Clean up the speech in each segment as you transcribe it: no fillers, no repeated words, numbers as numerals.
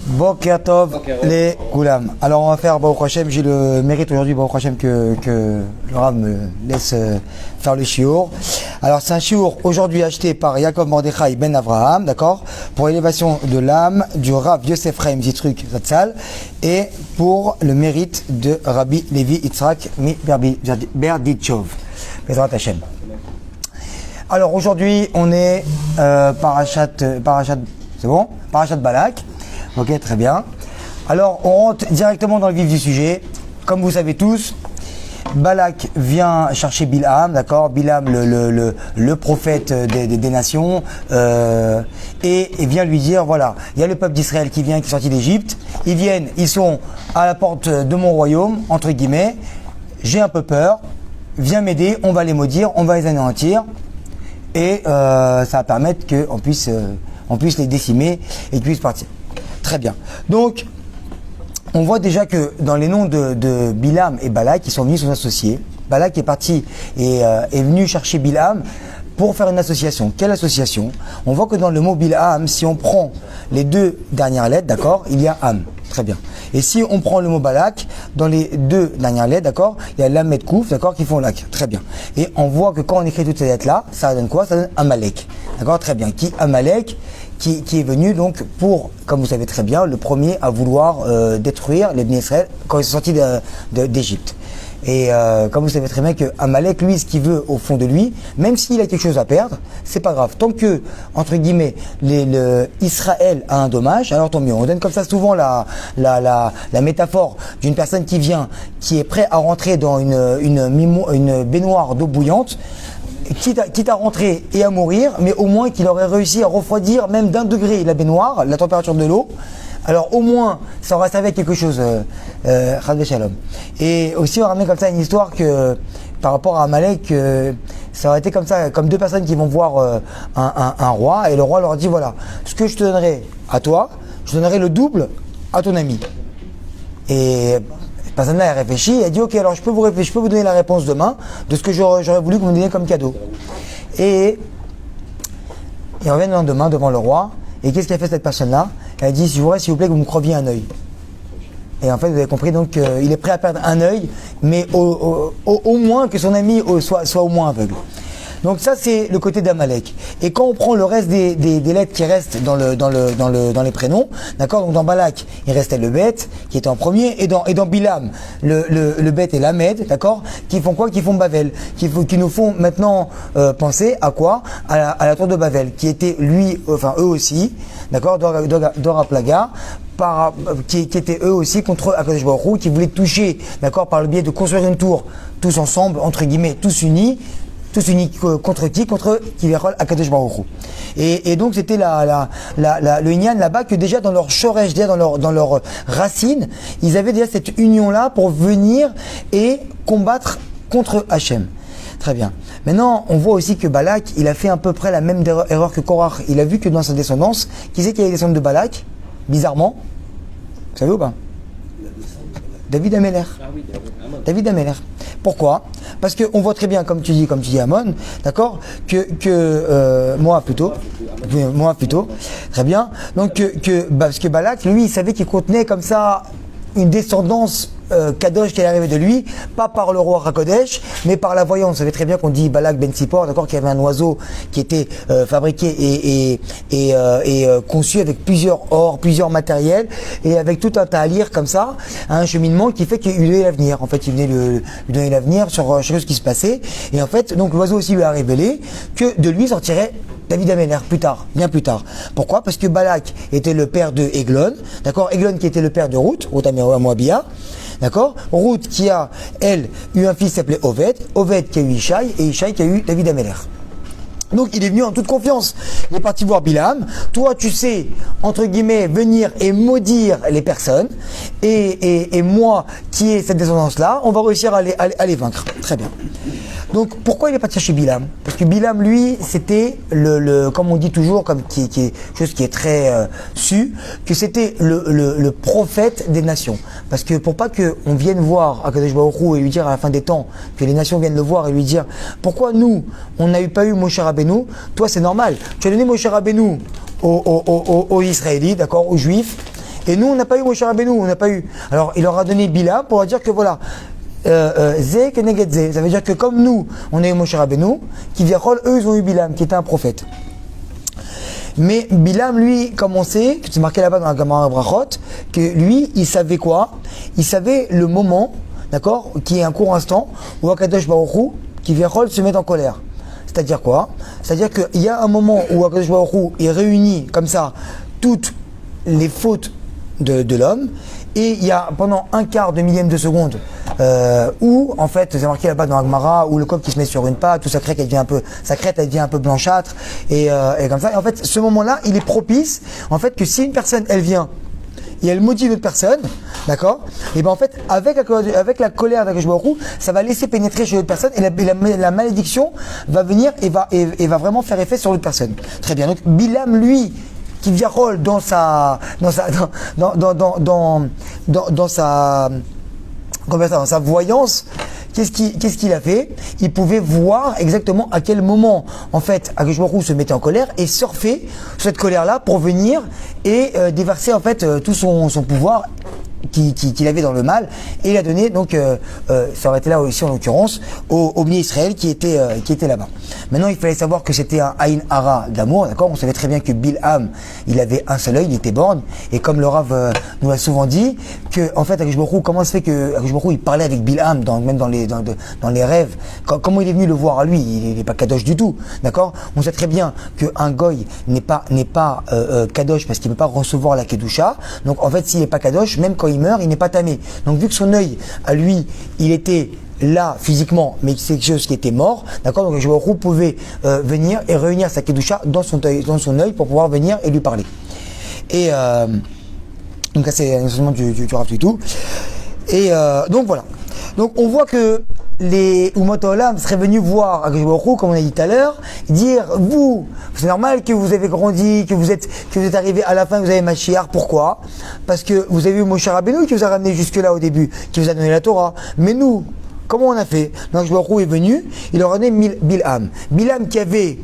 Boker Tov, les Koulam. Alors on va faire Baruch Hashem, j'ai le mérite aujourd'hui Baruch Hashem que le Rav me laisse faire le shiur. Alors c'est un shiur aujourd'hui acheté par Yaakov Mordechai Ben Avraham, d'accord, pour l'élévation de l'âme du Rav Yosef Chaim Zitruk Zatzal et pour le mérite de Rabbi Levi Yitzhak Mi Berdichov. Bezrat Hashem. Alors aujourd'hui on est parachat, c'est bon, parachat Balak. Ok, très bien. Alors, on rentre directement dans le vif du sujet. Comme vous savez tous, Balak vient chercher Bilham, d'accord, Bilham, le prophète des nations, et vient lui dire, voilà, il y a le peuple d'Israël qui vient, qui est sorti d'Égypte. Ils viennent, ils sont à la porte de mon royaume, entre guillemets. J'ai un peu peur. Viens m'aider, on va les maudire, on va les anéantir. Et ça va permettre qu'on puisse les décimer et qu'ils puissent partir. Très bien. Donc, on voit déjà que dans les noms de Bilham et Balak, ils sont venus s'associer. Balak est parti et est venu chercher Bilham pour faire une association. Quelle association? On voit que dans le mot Bilham, si on prend les deux dernières lettres, d'accord, il y a Am. Très bien. Et si on prend le mot Balak, dans les deux dernières lettres, d'accord, il y a Lam et Kouf, d'accord, qui font Lak. Très bien. Et on voit que quand on écrit toutes ces lettres-là, ça donne quoi? Ça donne Amalek. D'accord, très bien. Qui Amalek, qui est venu donc pour, comme vous savez très bien, le premier à vouloir détruire les Bnei Israël quand ils sont sortis d'Égypte. Et comme vous savez très bien que Amalek, lui, ce qu'il veut au fond de lui, même s'il a quelque chose à perdre, c'est pas grave. Tant que, entre guillemets, Israël a un dommage, alors tant mieux. On donne comme ça souvent la métaphore d'une personne qui vient, qui est prêt à rentrer dans une baignoire d'eau bouillante, quitte à rentrer et à mourir, mais au moins qu'il aurait réussi à refroidir même d'1 degré la baignoire, la température de l'eau. Alors au moins, ça aurait servi à quelque chose, Chadvé Shalom. Et aussi on ramène comme ça une histoire que par rapport à Amalek, ça aurait été comme ça, comme deux personnes qui vont voir un roi, et le roi leur dit, voilà, ce que je te donnerai à toi, je donnerai le double à ton ami. Et cette personne-là, elle réfléchit, elle dit, ok, alors je peux vous donner la réponse demain de ce que j'aurais voulu que vous me donniez comme cadeau. Et ils reviennent le lendemain devant le roi, et qu'est-ce qu'a fait cette personne-là? Elle dit, je voudrais s'il vous plaît que vous me creviez un œil. Et en fait, vous avez compris, donc il est prêt à perdre un œil, mais au moins que son ami soit au moins aveugle. Donc ça, c'est le côté d'Amalek. Et quand on prend le reste des lettres qui restent dans les prénoms, d'accord, donc dans Balak, il restait le Bet, qui était en premier, et dans Bilham, le Bet et l'Amed, d'accord, qui font quoi? Qui font Bavel, qui nous font maintenant penser à quoi? À la tour de Bavel, qui était eux aussi, d'accord, Dora Plaga, qui étaient eux aussi contre Akadosh Baruch Hu, qui voulaient toucher, d'accord, par le biais de construire une tour, tous ensemble, entre guillemets, tous unis contre qui? Contre Kiverol Akadosh Baruch Hu. Et donc c'était le Inyan là-bas que déjà dans leur shoresh, déjà dans leur racine, ils avaient déjà cette union-là pour venir et combattre contre Hachem. Très bien. Maintenant, on voit aussi que Balak, il a fait à peu près la même erreur que Korach. Il a vu que dans sa descendance, qui c'est qui allait descendre de Balak? Bizarrement, vous savez ou pas? David Ameler. Ah oui, David Ameler. Pourquoi? Parce qu'on voit très bien, comme tu dis Amon, d'accord, moi plutôt, très bien. Donc parce que Balak, lui, il savait qu'il contenait comme ça une descendance Kadosh qui allait arriver de lui, pas par le roi Hakodesh, mais par la voyance. Vous savez très bien qu'on dit Balak Ben Tzipor, d'accord, qu'il y avait un oiseau qui était fabriqué et conçu avec plusieurs ors, plusieurs matériels, et avec tout un tahalir comme ça, un cheminement qui fait qu'il lui donnait l'avenir. En fait, il venait lui donner l'avenir sur ce qui se passait. Et en fait, donc l'oiseau aussi lui a révélé que de lui sortirait David Ameler, bien plus tard. Pourquoi? Parce que Balak était le père de Eglon, d'accord, Eglon qui était le père de Ruth Moabia, d'accord, Ruth qui a, elle, eu un fils qui s'appelait Oved qui a eu Ishaï, et Ishaï qui a eu David Ameler. Donc il est venu en toute confiance. Il est parti voir Bilham. Toi, tu sais, entre guillemets, venir et maudire les personnes. Et moi, qui ai cette descendance-là, on va réussir à les vaincre. Très bien. Donc pourquoi il est parti chez Bilham? Parce que Bilham, lui, c'était comme on dit toujours, qui est chose qui est très su, que c'était le prophète des nations. Parce que pour pas qu'on vienne voir Akadosh Baruch Hu et lui dire à la fin des temps, que les nations viennent le voir et lui dire pourquoi nous, on n'a pas eu Moshe Rabbeinu, toi c'est normal. Tu as donné Moshe Rabbeinu aux Israélites, d'accord, aux Juifs, Et nous, on n'a pas eu Moshe Rabbeinu, on n'a pas eu. Alors, il leur a donné Bilam pour leur dire que voilà, Zé Keneged Zé. Ça veut dire que comme nous, on a eu Moshe Rabbeinu, qui Viachol, eux, ils ont eu Bilam, qui était un prophète. Mais Bilam, lui, comme on sait, c'est marqué là-bas dans la Gemara Brachot, que lui, il savait quoi? Il savait le moment, d'accord, qui est un court instant, où Akadosh Baruch Hu, qui Viachol, se met en colère. C'est-à-dire quoi? C'est-à-dire qu'il y a un moment où Akadosh Baruch Hu, il réunit comme ça toutes les fautes de l'homme, et il y a pendant un quart de millième de seconde où en fait c'est marqué là-bas dans la Gemara, où le coq qui se met sur une patte, où sa crête elle devient un peu blanchâtre et comme ça. Et en fait ce moment-là il est propice en fait que si une personne elle vient et elle maudit une autre personne, d'accord, et ben en fait avec la colère d'Akadosh Baruch Hu, ça va laisser pénétrer chez l'autre personne et la malédiction va venir et va vraiment faire effet sur l'autre personne. Très bien. Donc Bilam lui qui Viachol dans sa voyance, qu'est-ce qu'il a fait? Il pouvait voir exactement à quel moment en fait Akadosh Baruch Hu se mettait en colère et surfer cette colère-là pour venir et déverser en fait tout son pouvoir qu'il avait dans le mal, et il a donné donc ça aurait été là aussi en l'occurrence au Bnei Israël qui était là-bas. Maintenant il fallait savoir que c'était un Aïn Hara d'amour, d'accord. On savait très bien que Bilham il avait un seul œil, il était borgne, et comme le Rav nous l'a souvent dit que en fait Akadosh Baruch Hu, comment se fait que Akadosh Baruch Hu il parlait avec Bilham même dans les rêves, comment il est venu le voir à lui? Il n'est pas kadosh du tout, d'accord. On sait très bien qu'un goy n'est pas kadosh parce qu'il ne peut pas recevoir la kedusha. Donc en fait s'il n'est pas kadosh, même quand il meurt, il n'est pas tamé. Donc vu que son œil à lui il était là physiquement, mais c'est quelque chose qui était mort, d'accord. Donc Akadosh Baruch Hu pouvait venir et réunir sa kedusha dans son œil pour pouvoir venir et lui parler. Et donc là c'est un enseignement du Rav du tout. Et donc voilà. Donc on voit que les Umot Olam seraient venus voir Akadosh Baruch Hu, comme on a dit tout à l'heure, dire vous, c'est normal que vous avez grandi, que vous êtes arrivé à la fin, que vous avez Mashiach. Pourquoi? Parce que vous avez eu Moshe Rabbeinu qui vous a ramené jusque là au début, qui vous a donné la Torah. Mais nous, comment on a fait? Donc Akadosh Baruch Hu est venu, il leur a donné Bilham. Bilham qui avait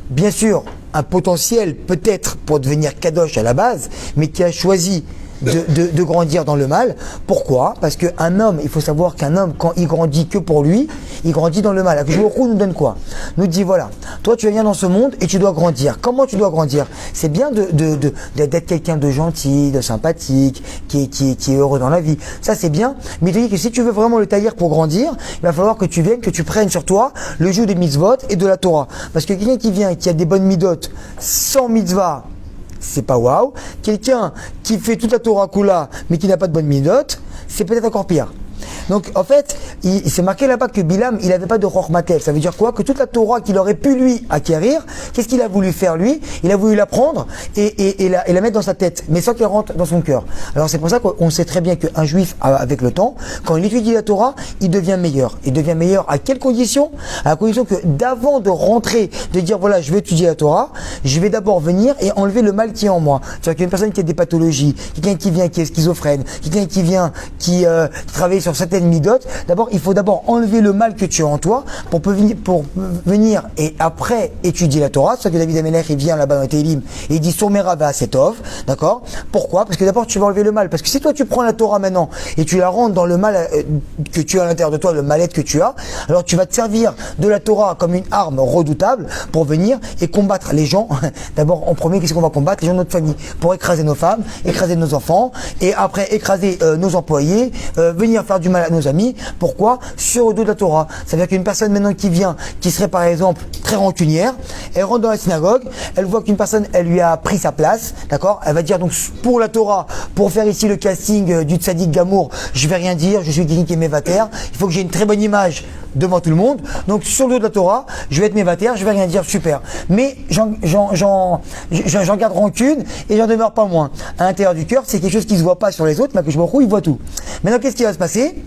bien sûr un potentiel peut-être pour devenir kadosh à la base, mais qui a choisi de grandir dans le mal. Pourquoi? Parce qu'un homme, il faut savoir qu'un homme, quand il grandit que pour lui, il grandit dans le mal. Akadosh Baruch Hu nous donne quoi? Nous dit voilà, toi tu viens dans ce monde et tu dois grandir. Comment tu dois grandir? C'est bien d'être quelqu'un de gentil, de sympathique, qui est heureux dans la vie. Ça c'est bien, mais il te dit que si tu veux vraiment le taillir pour grandir, il va falloir que tu viennes, que tu prennes sur toi le joug des mitzvot et de la Torah. Parce que quelqu'un qui vient et qui a des bonnes midot sans mitzvah, c'est pas waouh. Quelqu'un qui fait toute la Torah Kula mais qui n'a pas de bonne midot, c'est peut-être encore pire. Donc en fait, il s'est marqué là-bas que Bilham, il n'avait pas de Chochmatel. Ça veut dire quoi? Que toute la Torah qu'il aurait pu lui acquérir, qu'est-ce qu'il a voulu faire lui? Il a voulu l'apprendre et la mettre dans sa tête, mais sans qu'elle rentre dans son cœur. Alors c'est pour ça qu'on sait très bien qu'un juif, avec le temps, quand il étudie la Torah, il devient meilleur. Il devient meilleur à quelles conditions? À la condition que d'avant de rentrer, de dire voilà, je vais étudier la Torah, je vais d'abord venir et enlever le mal qui est en moi. C'est-à-dire qu'une personne qui a des pathologies, quelqu'un qui vient qui est schizophrène, quelqu'un qui vient qui travaille sur certaines midot, d'abord il faut enlever le mal que tu as en toi pour venir et après étudier la Torah. C'est ça que David Amelech il vient là-bas dans Tehillim et il dit Somera Va'asetov, d'accord? Pourquoi? Parce que d'abord tu vas enlever le mal. Parce que si toi tu prends la Torah maintenant et tu la rentres dans le mal que tu as à l'intérieur de toi, le mal-être que tu as, alors tu vas te servir de la Torah comme une arme redoutable pour venir et combattre les gens. D'abord en premier, qu'est-ce qu'on va combattre? Les gens de notre famille, pour écraser nos femmes, écraser nos enfants et après écraser nos employés, venir faire du mal à nos amis. Pourquoi? Sur le dos de la Torah. Ça veut dire qu'une personne maintenant qui vient, qui serait par exemple très rancunière, elle rentre dans la synagogue, elle voit qu'une personne, elle lui a pris sa place, d'accord? Elle va dire donc pour la Torah, pour faire ici le casting du tzaddik Gamour, je vais rien dire, je suis quelqu'un qui est mévater, il faut que j'ai une très bonne image devant tout le monde. Donc sur le dos de la Torah, je vais être mévater, je vais rien dire, super. Mais j'en garde rancune et j'en demeure pas moins. À l'intérieur du cœur, c'est quelque chose qui se voit pas sur les autres, mais que je me retrouve, il voit tout. Maintenant, qu'est-ce qui va se passer?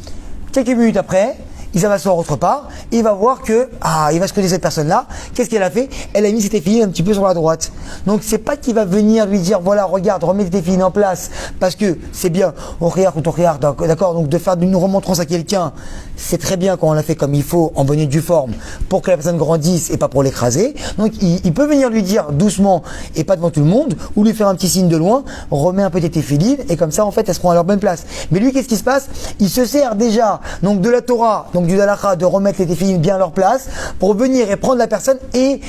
Quelques minutes après, il va s'asseoir autre part, et il va voir que, il va se connaître cette personne-là. Qu'est-ce qu'elle a fait? Elle a mis ses téfilines un petit peu sur la droite. Donc c'est pas qu'il va venir lui dire, voilà, regarde, remets tes téfilines en place, parce que c'est bien, on regarde quand on regarde, d'accord? Donc de faire une remontrance à quelqu'un, c'est très bien quand on l'a fait comme il faut, en bonne et due forme, pour que la personne grandisse et pas pour l'écraser. Donc il peut venir lui dire doucement et pas devant tout le monde, ou lui faire un petit signe de loin, remets un peu tes téfilines, et comme ça en fait elles seront à leur bonne place. Mais lui, qu'est-ce qui se passe? Il se sert déjà donc de la Torah, donc du halakha, de remettre les téfilines bien à leur place, pour venir et prendre la personne et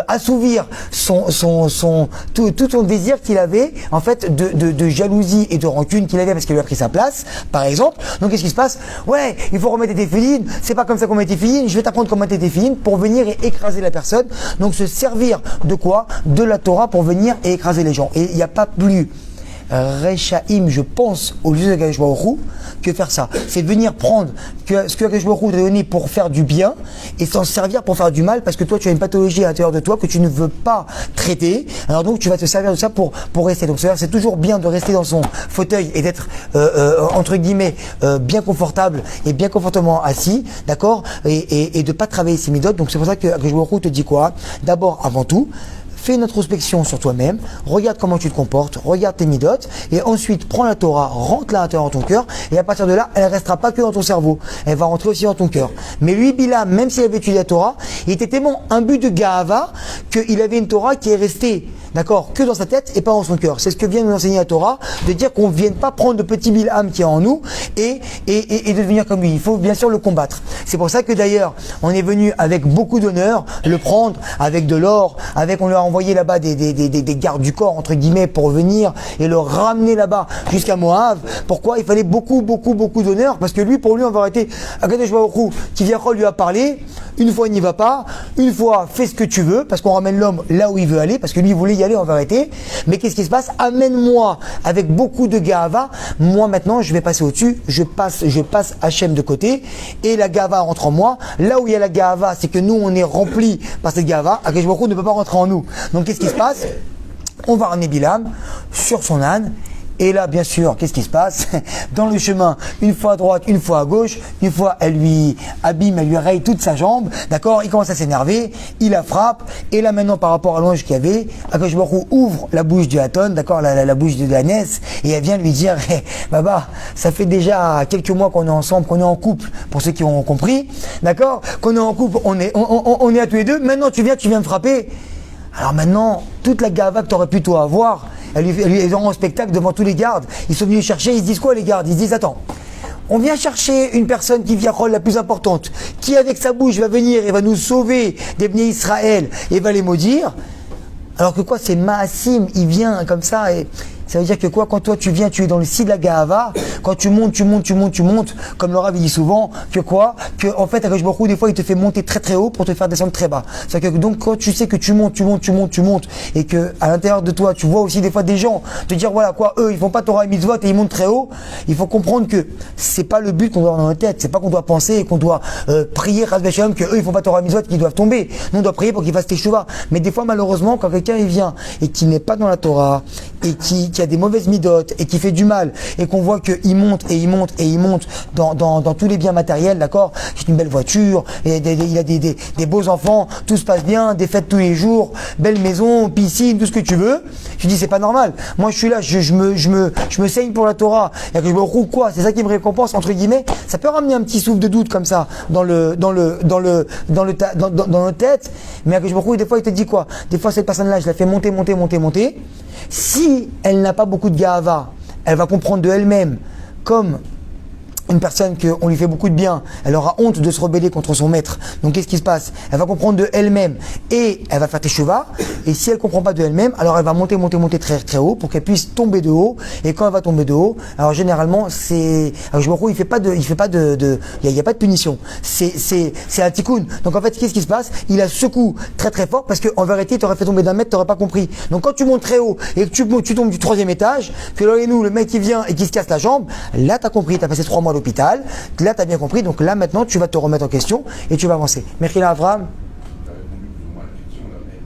assouvir tout son désir qu'il avait en fait de jalousie et de rancune qu'il avait parce qu'il lui a pris sa place, par exemple. Donc qu'est-ce qui se passe? Ouais, il faut remettre tes téfilines, c'est pas comme ça qu'on met tes téfilines, je vais t'apprendre comment mettre tes téfilines pour venir et écraser la personne. Donc se servir de quoi? De la Torah pour venir et écraser les gens. Et il n'y a pas plus Rechaim, je pense, au lieu de Akadosh Baruch Hu, que faire ça. C'est venir prendre ce que Akadosh Baruch Hu t'a donné pour faire du bien et s'en servir pour faire du mal, parce que toi tu as une pathologie à l'intérieur de toi que tu ne veux pas traiter. Alors donc tu vas te servir de ça pour rester. Donc c'est toujours bien de rester dans son fauteuil et d'être entre guillemets bien confortable et bien confortablement assis, d'accord, et de pas travailler ses midotes. Donc c'est pour ça que Akadosh Baruch Hu te dit quoi? D'abord, avant tout, fais une introspection sur toi-même, regarde comment tu te comportes, regarde tes midotes, et ensuite prends la Torah, rentre-la à l'intérieur de ton cœur, et à partir de là, elle ne restera pas que dans ton cerveau, elle va rentrer aussi dans ton cœur. Mais lui, Bilam, même s'il avait étudié la Torah, il était tellement imbu de Gahava qu'il avait une Torah qui est restée, d'accord, que dans sa tête et pas dans son cœur. C'est ce que vient nous enseigner la Torah, de dire qu'on ne vienne pas prendre le petit Bilam qui est en nous et de devenir comme lui. Il faut bien sûr le combattre. C'est pour ça que d'ailleurs, on est venu avec beaucoup d'honneur le prendre avec de l'or, on lui a envoyé là-bas des gardes du corps, entre guillemets, pour venir et le ramener là-bas jusqu'à Moab. Pourquoi? Il fallait beaucoup d'honneur, parce que lui, pour lui, on va arrêter. Akadosh Baruch Hu, qui lui a parlé, une fois il n'y va pas, une fois fais ce que tu veux, parce qu'on ramène l'homme là où il veut aller, parce que lui il voulait y aller en vérité. Mais qu'est-ce qui se passe? Amène-moi avec beaucoup de Gahava, moi maintenant je vais passer au-dessus, je passe Hachem de côté, et la Gahava rentre en moi. Là où il y a la Gahava, c'est que nous on est remplis par cette Gahava, Akadosh Baruch Hu ne peut pas rentrer en nous. Donc qu'est-ce qui se passe? On va ramener Bilam sur son âne. Et là, bien sûr, qu'est-ce qui se passe? Dans le chemin, une fois à droite, une fois à gauche, une fois elle lui abîme, elle lui raye toute sa jambe, d'accord? Il commence à s'énerver, il la frappe, et là maintenant, par rapport à l'ange qu'il y avait, Akadosh Baruch Hu ouvre la bouche du Haton, d'accord, la bouche de l'ânesse, et elle vient lui dire, hey, Baba, ça fait déjà quelques mois qu'on est ensemble, qu'on est en couple, pour ceux qui ont compris, d'accord? Qu'on est en couple, on est à tous les deux, maintenant tu viens me frapper. Alors maintenant, toute la gava que tu aurais pu toi avoir, elle lui rend en spectacle devant tous les gardes. Ils sont venus chercher, ils se disent quoi les gardes? Ils se disent, attends, on vient chercher une personne qui vient rôle la plus importante, qui avec sa bouche va venir et va nous sauver des Bnei Israël et va les maudire. Alors que quoi, c'est Maasim, il vient comme ça et ça veut dire que quoi, quand toi tu viens, tu es dans le site de la Gahava, quand tu montes, comme le Rav dit souvent, que quoi, que en fait, avec Baruch Hu, des fois, il te fait monter très très haut pour te faire descendre très bas. C'est-à-dire que donc, quand tu sais que tu montes, et que à l'intérieur de toi, tu vois aussi des fois des gens te dire, voilà quoi, eux, ils font pas Torah et Mitzvot et ils montent très haut, il faut comprendre que c'est pas le but qu'on doit avoir dans notre tête, c'est pas qu'on doit penser et qu'on doit prier, Chas v'Shalom, que eux, ils font pas Torah et Mitzvot, qu'ils doivent tomber. Nous, on doit prier pour qu'ils fassent teshuva. Mais des fois, malheureusement, quand quelqu'un il vient et qui n'est pas dans la Torah, et qui a des mauvaises midotes et qui fait du mal et qu'on voit qu'il monte dans tous les biens matériels, d'accord, c'est une belle voiture, et il a des beaux enfants, tout se passe bien, des fêtes tous les jours, belle maison, piscine, tout ce que tu veux. Je dis c'est pas normal. Moi je suis là, je me saigne pour la Torah et que je me roule quoi, c'est ça qui me récompense entre guillemets. Ça peut ramener un petit souffle de doute comme ça dans nos têtes, mais que je me roule des fois il te dit quoi, des fois cette personne là je la fais monter. Si elle n'a pas beaucoup de Gahava, elle va comprendre de elle-même comme une personne qu'on lui fait beaucoup de bien, elle aura honte de se rebeller contre son maître. Donc qu'est-ce qui se passe? Elle va comprendre de elle-même et elle va faire teshuva. Et si elle comprend pas de elle-même, alors elle va monter très très haut pour qu'elle puisse tomber de haut. Et quand elle va tomber de haut, alors généralement c'est, alors je me crois, il y a pas de punition. C'est un tikkun. Donc en fait qu'est-ce qui se passe? Il a secoue très très fort parce qu'en vérité t'aurais fait tomber d'un mètre, t'aurais pas compris. Donc quand tu montes très haut et que tu tombes du 3e étage, que là et nous le mec qui vient et qui se casse la jambe, là t'as compris, t'as passé 3 mois l'hôpital, là tu as bien compris, donc là maintenant tu vas te remettre en question et tu vas avancer. Merci là Avraham. Tu as répondu plus ou moins à la question là, mais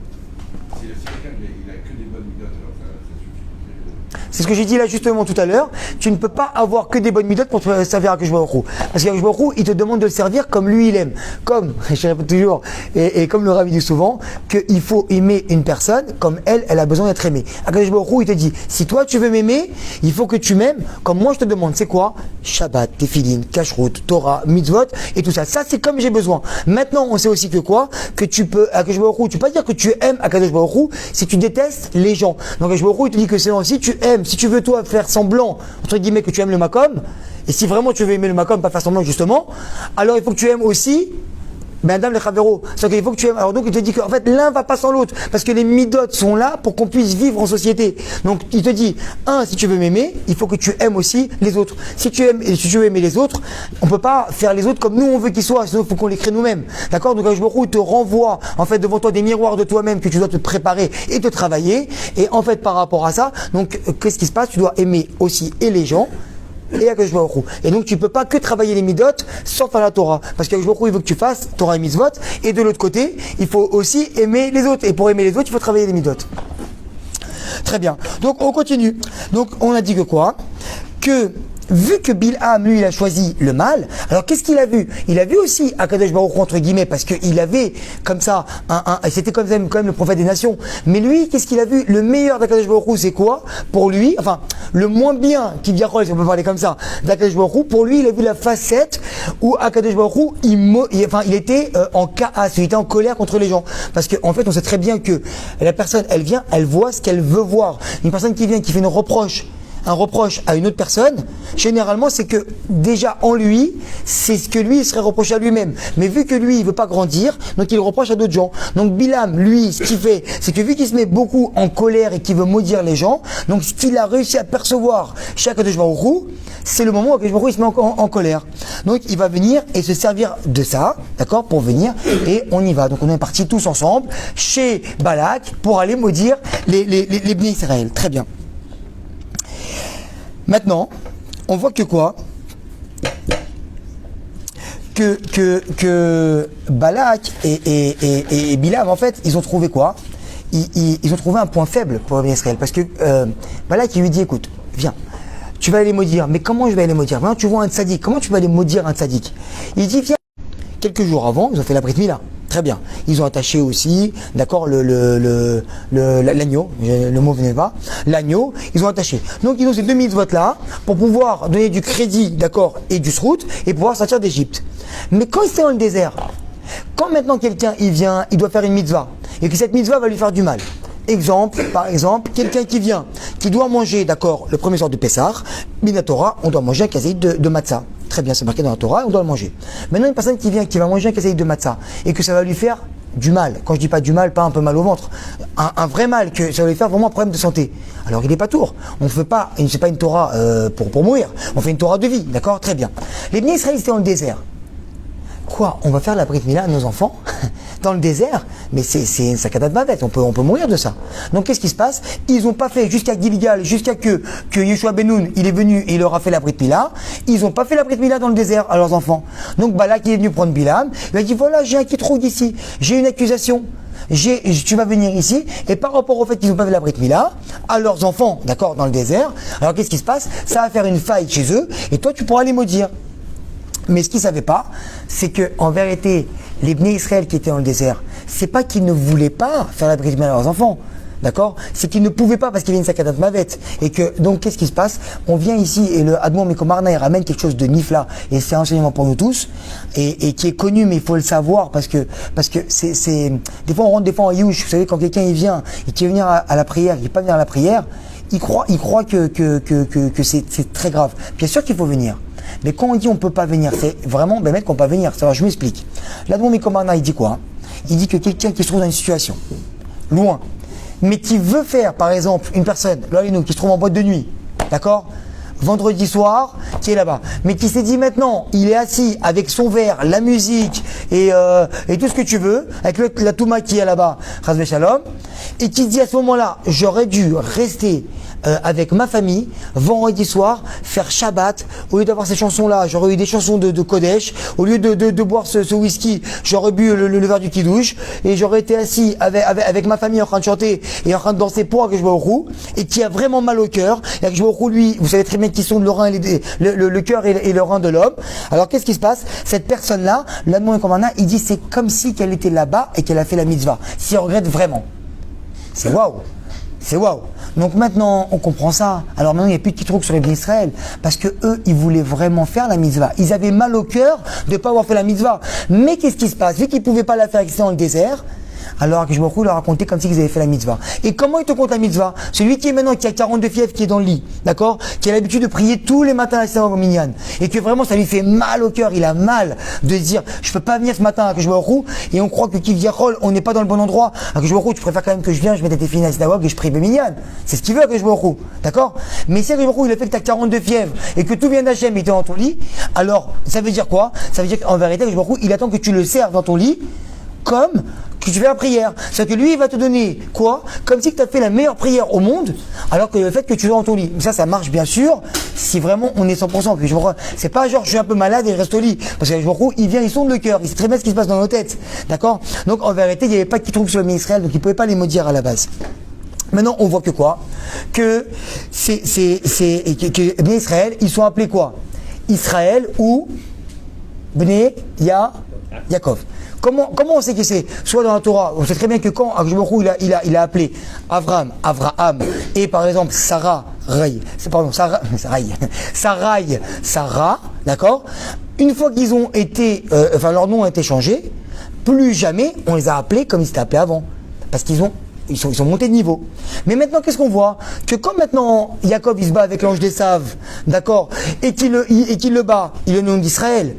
si quelqu'un il a que des bonnes méthodes, alors ça suffit. C'est ce que j'ai dit là justement tout à l'heure. Tu ne peux pas avoir que des bonnes midotes pour te servir à Akadosh Baruch Hu. Parce qu'Akadosh Baruch Hu, il te demande de le servir comme lui il aime. Comme, je répète toujours, et comme le Rav dit souvent, qu'il faut aimer une personne comme elle a besoin d'être aimée. Akadosh Baruch Hu, il te dit, si toi tu veux m'aimer, il faut que tu m'aimes comme moi je te demande. C'est quoi? Shabbat, Tefillin, Kashrut, Torah, Mitzvot et tout ça. Ça c'est comme j'ai besoin. Maintenant on sait aussi que quoi? Que tu peux, Akadosh Baruch Hu, tu peux pas dire que tu aimes Akadosh Baruch Hu si tu détestes les gens. Donc Akadosh Baruch Hu, il te dit que c'est si tu aimes, si tu veux toi faire semblant, entre guillemets, que tu aimes le makom, et si vraiment tu veux aimer le makom, pas faire semblant justement, alors il faut que tu aimes aussi Madame le Chavero. C'est-à-dire qu'il faut que tu aimes. Alors donc il te dit qu'en fait l'un va pas sans l'autre, parce que les midotes sont là pour qu'on puisse vivre en société. Donc il te dit, si tu veux m'aimer, il faut que tu aimes aussi les autres. Si tu veux aimer les autres, on peut pas faire les autres comme nous on veut qu'ils soient, sinon il faut qu'on les crée nous-mêmes. D'accord? Donc Akadosh te renvoie en fait devant toi des miroirs de toi-même que tu dois te préparer et te travailler. Et en fait par rapport à ça, donc qu'est-ce qui se passe? Tu dois aimer aussi et les gens et Akadosh Baruch Hu. Et donc tu peux pas que travailler les midotes sans faire la Torah, parce qu'Akadosh Baruch Hu il veut que tu fasses Torah et mitzvot, et de l'autre côté il faut aussi aimer les autres, et pour aimer les autres il faut travailler les midotes. Très bien, donc on continue. Donc on a dit que quoi? Que vu que Bilham, lui, il a choisi le mal, alors qu'est-ce qu'il a vu? Il a vu aussi Akadosh Baruch Hu, entre guillemets, parce qu'il avait comme ça, c'était quand même le prophète des nations. Mais lui, qu'est-ce qu'il a vu? Le meilleur d'Akadosh Baruch Hu, c'est quoi? Pour lui, enfin, le moins bien, qui vient, si on peut parler comme ça, d'Akadosh Baruch Hu, pour lui, il a vu la facette où Akadosh Baruch Hu, il était en chaos, il était en colère contre les gens. Parce qu'en fait, on sait très bien que la personne, elle vient, elle voit ce qu'elle veut voir. Une personne qui vient, qui fait un reproche à une autre personne, généralement c'est que déjà en lui, c'est ce que lui il serait reproché à lui-même. Mais vu que lui il veut pas grandir, donc il reproche à d'autres gens. Donc Bilham, lui, ce qu'il fait, c'est que vu qu'il se met beaucoup en colère et qu'il veut maudire les gens, donc ce qu'il a réussi à percevoir chez Akadosh Baruch Hu, c'est le moment où Akadosh Baruch Hu il se met en colère. Donc il va venir et se servir de ça, d'accord, pour venir, et on y va. Donc on est partis tous ensemble chez Balak pour aller maudire les Bnei Israël. Très bien. Maintenant, on voit que quoi? Que Balak et Bilham, en fait, ils ont trouvé quoi? Ils ont trouvé un point faible pour Israël. Parce que Balak, il lui dit, écoute, viens, tu vas aller maudire. Mais comment je vais aller maudire? Maintenant, tu vois un tzaddik. Comment tu vas aller maudire un tzaddik? Il dit, viens. Quelques jours avant, ils ont fait la Brit Mila. Très bien. Ils ont attaché aussi, d'accord, l'agneau, le mot venait pas, l'agneau, ils ont attaché. Donc ils ont ces deux mitzvot là pour pouvoir donner du crédit, d'accord, et du srout, et pouvoir sortir d'Égypte. Mais quand c'est dans le désert, quand maintenant quelqu'un il vient, il doit faire une mitzvah, et que cette mitzvah va lui faire du mal. Par exemple, quelqu'un qui vient, qui doit manger, d'accord, le premier soir de Pessah, Minatora, on doit manger un kaséïd de matzah. Très bien, c'est marqué dans la Torah, on doit le manger. Maintenant, une personne qui vient, qui va manger un kaséïd de matzah, et que ça va lui faire du mal. Quand je dis pas du mal, pas un peu mal au ventre, un vrai mal, que ça va lui faire vraiment un problème de santé. Alors il est pas tour. On ne fait pas, c'est pas une Torah pour mourir. On fait une Torah de vie, d'accord? Très bien. Les Bnei Israël étaient dans le désert. Quoi? On va faire la Brit Mila à nos enfants dans le désert? Mais c'est une sacada de bavette, on peut mourir de ça. Donc qu'est-ce qui se passe? Ils n'ont pas fait jusqu'à Gilgal, jusqu'à que Yeshua Ben Nun, il est venu et il leur a fait la Brit Mila. Ils n'ont pas fait la Brit Mila dans le désert à leurs enfants. Donc Balak il est venu prendre Bilham, il a dit voilà, j'ai un kitrouille ici, j'ai une accusation. Tu vas venir ici, et par rapport au fait qu'ils n'ont pas fait la Brit Mila à leurs enfants, d'accord, dans le désert, alors qu'est-ce qui se passe? Ça va faire une faille chez eux, et toi tu pourras les maudire. Mais ce qu'ils ne savaient pas, c'est que en vérité, les Bnei Israël qui étaient dans le désert, c'est pas qu'ils ne voulaient pas faire la Brit Mila à leurs enfants, d'accord? C'est qu'ils ne pouvaient pas parce qu'il y avait une sakadat mavet. Et que, donc, qu'est-ce qui se passe? On vient ici et le Admon Mikomarna, il ramène quelque chose de nifla, et c'est un enseignement pour nous tous, et qui est connu, mais il faut le savoir parce que c'est, des fois on rentre des fois en youch, vous savez, quand quelqu'un il vient, et qui veut venir à la prière, il ne veut pas venir à la prière, il croit que c'est très grave. Bien sûr qu'il faut venir. Mais quand on dit on ne peut pas venir, c'est vraiment Bémet qu'on ne peut pas venir. Alors je m'explique. L'Admon Mikomarna, il dit quoi? Il dit que quelqu'un qui se trouve dans une situation, loin, mais qui veut faire, par exemple, une personne, là, nous, qui se trouve en boîte de nuit, d'accord, vendredi soir, qui est là-bas, mais qui s'est dit maintenant, il est assis avec son verre, la musique et tout ce que tu veux, avec la Touma qui est là-bas, Chazvé Shalom, et qui se dit à ce moment-là, j'aurais dû rester avec ma famille, vendredi soir, faire Shabbat. Au lieu d'avoir ces chansons-là, j'aurais eu des chansons de Kodesh. Au lieu de boire ce whisky, j'aurais bu le verre du Kiddush. Et j'aurais été assis avec ma famille en train de chanter et en train de danser pour Akadosh Baruch Hu, et qui a vraiment mal au cœur. Et Akadosh Baruch Hu, lui, vous savez très bien qu'ils sont de le cœur et le rein de l'homme. Alors qu'est-ce qui se passe? Cette personne-là, l'Admon Komana, il dit c'est comme si qu'elle était là-bas et qu'elle a fait la mitzvah. Si elle regrette vraiment. C'est waouh! C'est waouh! Donc maintenant, on comprend ça. Alors maintenant, il n'y a plus de petits trucs sur les Bnei Israël. Parce que eux, ils voulaient vraiment faire la mitzvah. Ils avaient mal au cœur de ne pas avoir fait la mitzvah. Mais qu'est-ce qui se passe? Vu qu'ils ne pouvaient pas la faire exister dans le désert, alors que je me retrouve leur raconter comme s'ils avaient fait la mitzvah. Et comment il te compte la mitzvah? Celui qui est maintenant, qui a 42 fièvres, qui est dans le lit, d'accord? Qui a l'habitude de prier tous les matins à la synagogue au Minyan. Et que vraiment ça lui fait mal au cœur, il a mal de se dire, je peux pas venir ce matin à que je me retrouve, et on croit que Kivyachol, on n'est pas dans le bon endroit. À que je me retrouve, tu préfères quand même que je vienne, je mette tes filles à la synagogue et je prie le Minyan. C'est ce qu'il veut à que je me retrouve, d'accord? Mais si à que je me retrouve, il a fait que tu as 42 fièvres et que tout vient d'Hachem et tu es dans ton lit, alors ça veut dire quoi? Ça veut dire qu'en vérité, à que je me retrouve, il attend que tu le serves dans ton lit comme que tu fais la prière. C'est-à-dire que lui, il va te donner quoi? Comme si tu as fait la meilleure prière au monde, alors que le fait que tu sois dans ton lit. Ça marche bien sûr, si vraiment on est 100%. Puis c'est pas genre je suis un peu malade et je reste au lit. Parce que je me retrouve, il vient, il sonde le cœur, il sait très bien ce qui se passe dans nos têtes. D'accord? Donc en vérité, il n'y avait pas qui trouve sur le Bnei Israël, donc il ne pouvait pas les maudire à la base. Maintenant, on voit que quoi? Que Bnei Israël, ils sont appelés quoi? Israël ou Bnei Yaakov. Comment on sait que c'est? Soit dans la Torah, on sait très bien que quand Akshbourou il a appelé Avraham, et par exemple Sarah, Sarah, d'accord? Une fois qu'ils ont été, leur nom a été changé, plus jamais on les a appelés comme ils s'étaient appelés avant. Parce qu'ils sont montés de niveau. Mais maintenant, qu'est-ce qu'on voit? Que quand maintenant Jacob il se bat avec l'ange des Saves, d'accord, et qu'il le bat, il est le nom d'Israël.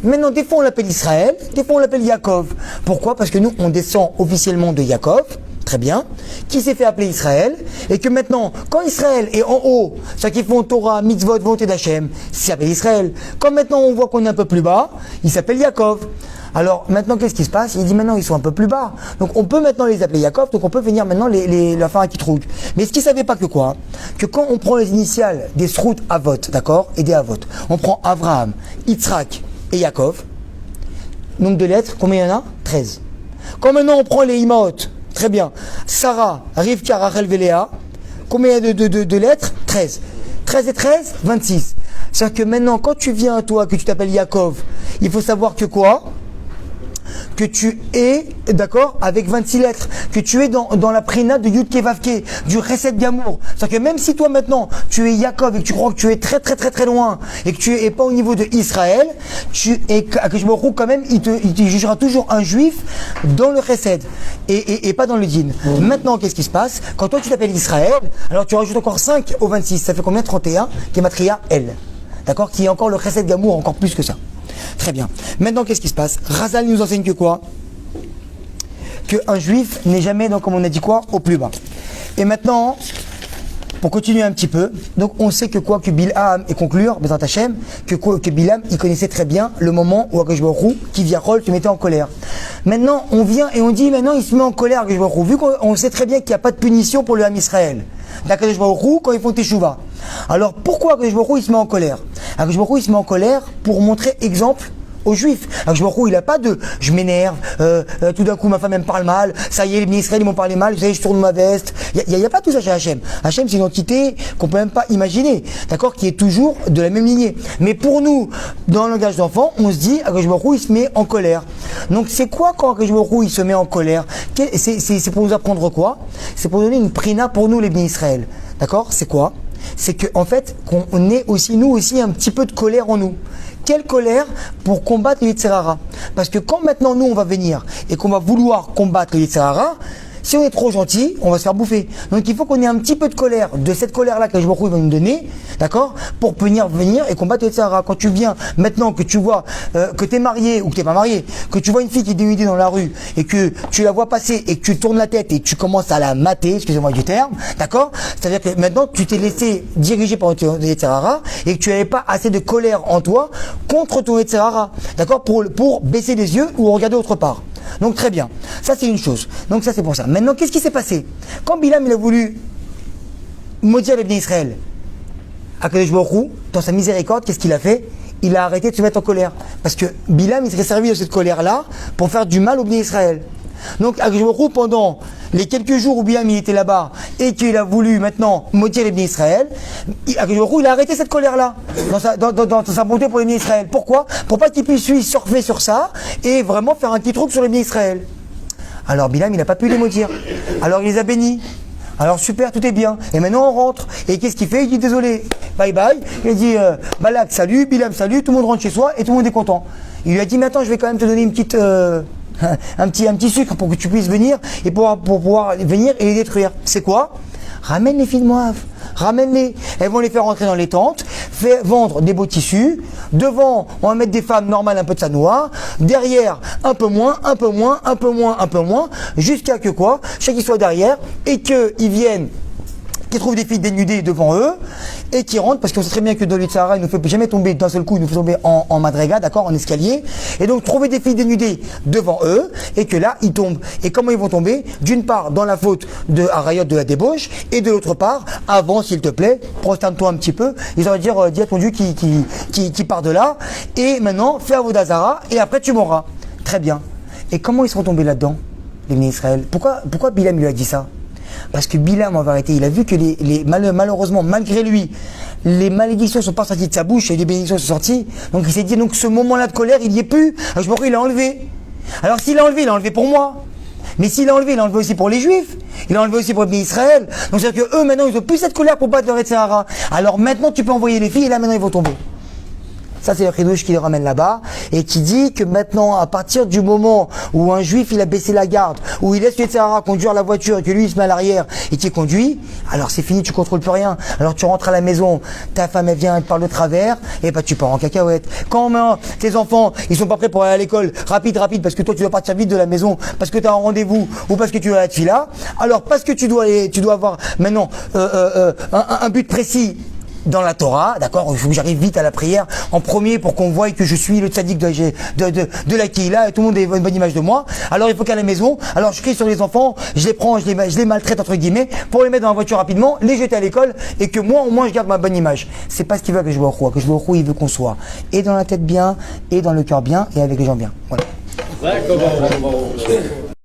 Maintenant, des fois on l'appelle Israël, des fois on l'appelle Yaakov. Pourquoi? Parce que nous, on descend officiellement de Yaakov, très bien, qui s'est fait appeler Israël, et que maintenant, quand Israël est en haut, ceux qui font Torah, Mitzvot, volonté d'Hachem, il s'appelle Israël. Quand maintenant on voit qu'on est un peu plus bas, il s'appelle Yaakov. Alors maintenant, qu'est-ce qui se passe? Il dit maintenant ils sont un peu plus bas. Donc on peut maintenant les appeler Yaakov, donc on peut venir maintenant la faire un Kitroug. Mais ce qu'ils ne savaient pas que quoi? Que quand on prend les initiales des Srout Avot, d'accord, et des Avot, on prend Avraham, Yitzhak et Yaakov, nombre de lettres, combien il y en a? 13. Quand maintenant on prend les Imaot, très bien, Sarah, Rivka, Rachel, Léa, combien de lettres? 13. 13 et 13, 26. C'est-à-dire que maintenant, quand tu viens, toi, que tu t'appelles Yaakov, il faut savoir que quoi? Que tu es, d'accord, avec 26 lettres, que tu es dans la prénat de Yud Kevavke, du Chesed Gamour. C'est-à-dire que même si toi maintenant, tu es Yaakov et que tu crois que tu es très très très très loin et que tu es pas au niveau de Israël, que je me retrouve quand même, il te jugera toujours un juif dans le Chesed et pas dans le Din. Maintenant, qu'est-ce qui se passe? Quand toi tu t'appelles Israël, alors tu rajoutes encore 5 au 26, ça fait combien? 31, qui est Matria L. D'accord? Qui est encore le Chesed Gamour, encore plus que ça. Très bien. Maintenant, qu'est-ce qui se passe? Razal nous enseigne que quoi? Qu'un juif n'est jamais, donc, comme on a dit quoi, au plus bas. Et maintenant, pour continuer un petit peu, donc on sait que quoi, que Bilham, et conclure, Bezrat Hashem, que Bilham, il connaissait très bien le moment où Akadosh Baruch Hu, qui vient rôle, te mettait en colère. Maintenant, on vient et on dit, maintenant, il se met en colère, Akadosh Baruch Hu, vu qu'on sait très bien qu'il n'y a pas de punition pour le Ham Israël, d'Akadosh Baruch Hu, quand ils font Teshuvah. Alors, pourquoi Akadosh Baruch Hu, il se met en colère? Akadosh Baruch Hu, il se met en colère pour montrer exemple aux juifs. Akadosh Baruch Hu, il n'a pas de je m'énerve, tout d'un coup ma femme me parle mal, ça y est, les Bnei Israël ils m'ont parlé mal, vous savez, je tourne ma veste. Il n'y a pas tout ça chez Hachem. Hachem, c'est une entité qu'on peut même pas imaginer, d'accord, qui est toujours de la même lignée. Mais pour nous, dans le langage d'enfant, on se dit Akadosh Baruch Hu, il se met en colère. Donc c'est quoi quand Akadosh Baruch Hu, il se met en colère? C'est pour nous apprendre quoi? C'est pour donner une prina pour nous les Bnei Israël. D'accord? C'est quoi? C'est qu'en fait, qu'on ait aussi, nous aussi, un petit peu de colère en nous. Quelle colère? Pour combattre le Yetzer Hara. Parce que quand maintenant nous on va venir et qu'on va vouloir combattre le Yetzer Hara, si on est trop gentil, on va se faire bouffer. Donc il faut qu'on ait un petit peu de colère, de cette colère-là que je va nous donner, d'accord, pour venir et combattre le Yetzer Hara. Quand tu viens, maintenant que tu vois que tu es marié ou que tu n'es pas marié, que tu vois une fille qui est dénudée dans la rue et que tu la vois passer et que tu tournes la tête et que tu commences à la mater, excusez-moi du terme, d'accord, c'est-à-dire que maintenant tu t'es laissé diriger par le Yetzer Hara et que tu n'avais pas assez de colère en toi contre ton Yetzer Hara, d'accord, pour baisser les yeux ou regarder autre part. Donc très bien, ça c'est une chose. Donc ça c'est pour ça. Maintenant, qu'est-ce qui s'est passé? Quand Bilham il a voulu maudire les bénis Israël. Akadosh Baruch Hu, dans sa miséricorde, qu'est-ce qu'il a fait? Il a arrêté de se mettre en colère. Parce que Bilam, il serait servi de cette colère-là pour faire du mal au bénis Israël. Donc, Akadosh Baruch Hu, pendant les quelques jours où Bilam il était là-bas et qu'il a voulu maintenant maudire les bénis Israël, Akadosh Baruch Hu, il a arrêté cette colère-là dans sa bonté pour les bénis Israël. Pourquoi? Pour pas qu'il puisse surfer sur ça et vraiment faire un petit truc sur les bénis Israël. Alors Bilam, il n'a pas pu les maudire. Alors il les a bénis. Alors super, tout est bien. Et maintenant on rentre. Et qu'est-ce qu'il fait? Il dit désolé, bye bye. Il dit Balak salut, Bilam salut, tout le monde rentre chez soi et tout le monde est content. Il lui a dit maintenant je vais quand même te donner une petite un petit sucre pour que tu puisses venir et pour pouvoir venir et les détruire. C'est quoi? Ramène les filles de Moab. Ramène-les. Elles vont les faire rentrer dans les tentes, vendre des beaux tissus. Devant, on va mettre des femmes normales, un peu de sanois. Derrière, un peu moins, un peu moins, un peu moins, un peu moins, jusqu'à que quoi? Chacun soit derrière et qu'ils viennent, qu'ils trouvent des filles dénudées devant eux et qui rentrent, parce qu'on sait très bien que dans le Sahara, il ne nous fait jamais tomber d'un seul coup, il nous fait tomber en madriga, d'accord, en escalier. Et donc, trouver des filles dénudées devant eux et que là, ils tombent. Et comment ils vont tomber? D'une part, dans la faute de Harayot de la débauche et de l'autre part, avant, s'il te plaît, prosterne-toi un petit peu. Ils auraient dire, dis à ton Dieu qui part de là. Et maintenant, fais Avodazara et après, tu mourras. Très bien. Et comment ils sont tombés là-dedans, les bénis Israël? Pourquoi Bilam lui a dit ça? Parce que Bilam, en vérité, il a vu que malheureusement, malgré lui, les malédictions ne sont pas sorties de sa bouche et les bénédictions sont sorties. Donc il s'est dit, donc ce moment-là de colère, il n'y est plus. Alors je me il l'a enlevé. Alors s'il l'a enlevé pour moi. Mais s'il l'a enlevé aussi pour les Juifs. Il l'a enlevé aussi pour les bénis Israël. Donc c'est-à-dire qu'eux, maintenant, ils n'ont plus cette colère pour battre le Sahara. Alors maintenant, tu peux envoyer les filles et là, maintenant, ils vont tomber. Ça, c'est le chidouche qui les ramène là-bas et qui dit que maintenant, à partir du moment où un juif, il a baissé la garde, où il laisse le Sahara conduire la voiture et que lui, il se met à l'arrière et qui conduit, alors c'est fini, tu contrôles plus rien. Alors tu rentres à la maison, ta femme, elle vient, elle te parle de travers, et bah tu pars en cacahuète. Quand tes enfants, ils sont pas prêts pour aller à l'école, rapide, parce que toi, tu dois partir vite de la maison, parce que tu as un rendez-vous ou parce que tu dois être fila, alors parce que tu dois avoir maintenant un but précis dans la Torah, d'accord, il faut que j'arrive vite à la prière en premier pour qu'on voie que je suis le tzaddik de la Kehila et tout le monde ait une bonne image de moi. Alors il faut qu'à la maison, alors je crie sur les enfants, je les prends, je les maltraite entre guillemets pour les mettre dans la voiture rapidement, les jeter à l'école et que moi au moins je garde ma bonne image. C'est pas ce qu'il veut que je vois au roi, il veut qu'on soit et dans la tête bien et dans le cœur bien et avec les gens bien. Voilà.